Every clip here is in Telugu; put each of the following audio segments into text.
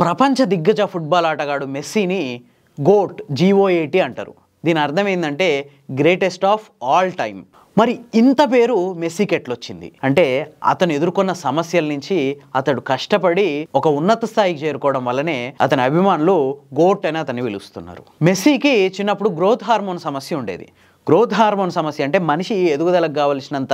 ప్రపంచ దిగ్గజ ఫుట్బాల్ ఆటగాడు మెస్సీని గోట్ GOAT అంటారు. దీని అర్థం ఏంటంటే గ్రేటెస్ట్ ఆఫ్ ఆల్ టైమ్. మరి ఇంత పేరు మెస్సీకి ఎట్లొచ్చింది అంటే అతను ఎదుర్కొన్న సమస్యల నుంచి అతడు కష్టపడి ఒక ఉన్నత స్థాయికి చేరుకోవడం వల్లనే అతని అభిమానులు గోట్ అని అతన్ని పిలుస్తున్నారు. మెస్సీకి చిన్నప్పుడు గ్రోత్ హార్మోన్ సమస్య ఉండేది. గ్రోత్ హార్మోన్ సమస్య అంటే మనిషి ఎదుగుదలకు కావలసినంత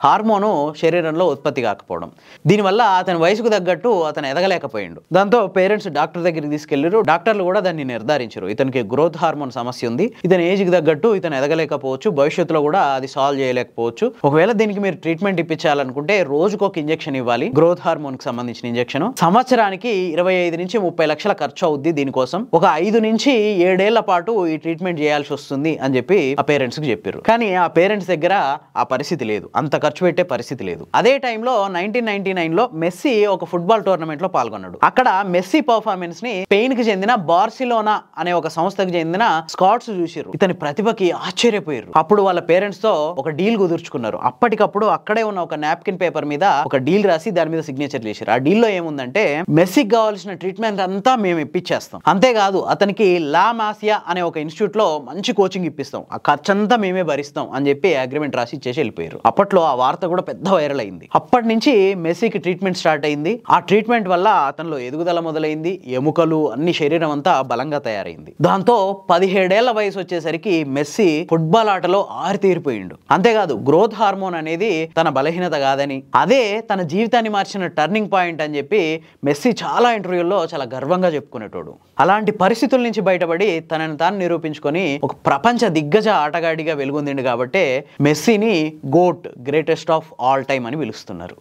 హార్మోను శరీరంలో ఉత్పత్తి కాకపోవడం. దీనివల్ల అతని వయసుకు తగ్గట్టు అతను ఎదగలేకపోయిండు. దాంతో పేరెంట్స్ డాక్టర్ దగ్గరికి తీసుకెళ్లారు. డాక్టర్లు కూడా దాన్ని నిర్ధారించారు, ఇతనికి గ్రోత్ హార్మోన్ సమస్య ఉంది, ఇతని ఏజ్కి తగ్గట్టు ఇతను ఎదగలేకపోవచ్చు, భవిష్యత్తులో కూడా అది సాల్వ్ చేయలేకపోవచ్చు. ఒకవేళ దీనికి మీరు ట్రీట్మెంట్ ఇప్పించాలనుకుంటే రోజుకు ఒక ఇంజెక్షన్ ఇవ్వాలి, గ్రోత్ హార్మోన్ కి సంబంధించిన ఇంజెక్షన్. సంవత్సరానికి 25 నుంచి 30 లక్షల ఖర్చు అవుద్ది. దీనికోసం ఒక 5 నుంచి 7 ఏళ్ల పాటు ఈ ట్రీట్మెంట్ చేయాల్సి వస్తుంది అని చెప్పి ఆ పేరెంట్స్ కి చెప్పారు. కానీ ఆ పేరెంట్స్ దగ్గర ఆ పరిస్థితి లేదు, అంత ఖర్చు పెట్టే పరిస్థితి లేదు. అదే టైంలో 1999లో మెస్సీ ఒక ఫుట్బాల్ టోర్నమెంట్ లో పాల్గొన్నాడు. అక్కడ మెస్సీ పర్ఫార్మెన్స్ ని స్పెయిన్ కి చెందిన బార్సిలోనా అనే ఒక సంస్థకు చెందిన స్కాట్స్ చూసారు. ఇతని ప్రతిభకి ఆశ్చర్యపోయారు. అప్పుడు వాళ్ళ పేరెంట్స్ తో ఒక డీల్ కుదుర్చుకున్నారు. అప్పటికప్పుడు అక్కడే ఉన్న ఒక నాప్కిన్ పేపర్ మీద ఒక డీల్ రాసి దాని మీద సిగ్నేచర్ చేశారు. ఆ డీల్ లో ఏముందంటే మెస్సీకి కావాల్సిన ట్రీట్మెంట్ అంతా మేము ఇప్పించేస్తాం, అంతేకాదు అతనికి లా మాసియా అనే ఒక ఇన్స్టిట్యూట్ లో మంచి కోచింగ్ ఇప్పిస్తాం, ఆ ఖర్చంతా మేమే భరిస్తాం అని చెప్పి అగ్రిమెంట్ రాసి ఇచ్చేసి వెళ్ళిపోయారు. అప్పట్లో ఆ వార్త కూడా పెద్ద వైరల్ అయింది. అప్పటి నుంచి మెస్సీకి ట్రీట్మెంట్ స్టార్ట్ అయింది. ఆ ట్రీట్మెంట్ వల్ల అతనిలో ఎదుగుదల మొదలైంది, ఎముకలు అన్ని శరీరం అంతా బలంగా తయారైంది. దాంతో 17 ఏళ్ల వయసు వచ్చేసరికి మెస్సీ ఫుట్బాల్ ఆటలో ఆరితేరిపోయిండు. అంతేకాదు గ్రోత్ హార్మోన్ అనేది తన బలహీనత కాదని, అదే తన జీవితాన్ని మార్చిన టర్నింగ్ పాయింట్ అని చెప్పి మెస్సీ చాలా ఇంటర్వ్యూల్లో చాలా గర్వంగా చెప్పుకునేటోడు. అలాంటి పరిస్థితుల నుంచి బయటపడి తనని తాను నిరూపించుకొని ఒక ప్రపంచ దిగ్గజ ఆటగాడిగా వెలుగొందిండు. కాబట్టి మెస్సీని GOAT, greatest of all time అని పిలుస్తున్నారు.